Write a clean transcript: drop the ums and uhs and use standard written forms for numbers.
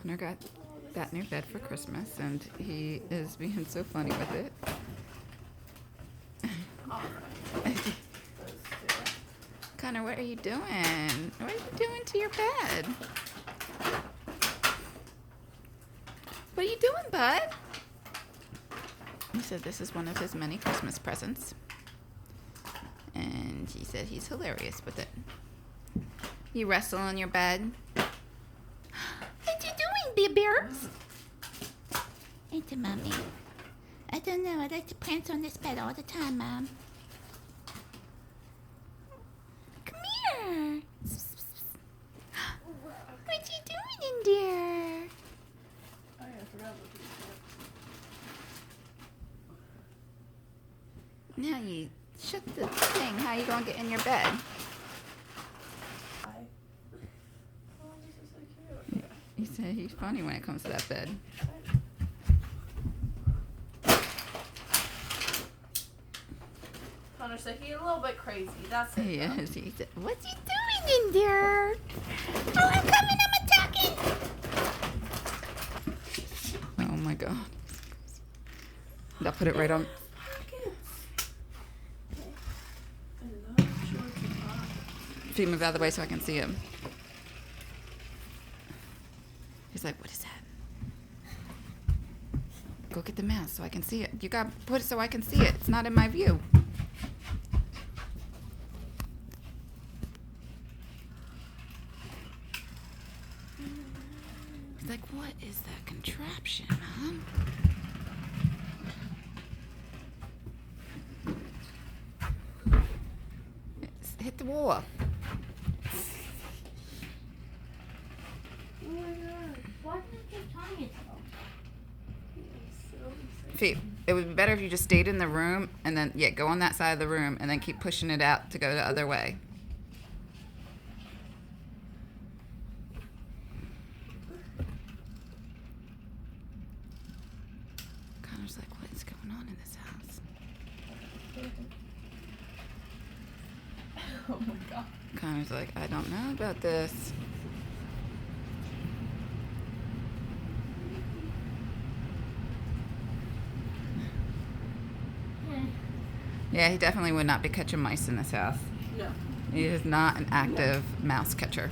Abner got that new bed for Christmas, and he is being so funny with it. Connor, what are you doing? What are you doing to your bed? What are you doing, bud? He said this is one of his many Christmas presents. And he said he's hilarious with it. You wrestle on your bed. What you doing, bears? It's a mommy. I don't know. I like to prance on this bed all the time, Mom. Come here. What you doing in there? Oh, yeah, I forgot what these Now you shut the thing. How you gonna get in your bed? are. Oh, this is so cute. He said he's funny when it comes to that bed. Connor said he's a little bit crazy. That's it. He though. is. He said, "What's he doing in there? Oh, I'm coming. I'm attacking." Oh my God. I'll put it right on. If you move out of the way so I can see him. He's like, "What is that?" Go get the mouse so I can see it. You gotta put it so I can see it. It's not in my view. He's like, "What is that contraption, Mom?" Hit the wall. Oh my god. Why did it keep telling me so? Fee, it would be better if you just stayed in the room and then, yeah, go on that side of the room and then keep pushing it out to go the other way. Connor's like, what is going on in this house? Oh my god. Connor's like, I don't know about this. Yeah, he definitely would not be catching mice in this house. No. He is not an active mouse catcher.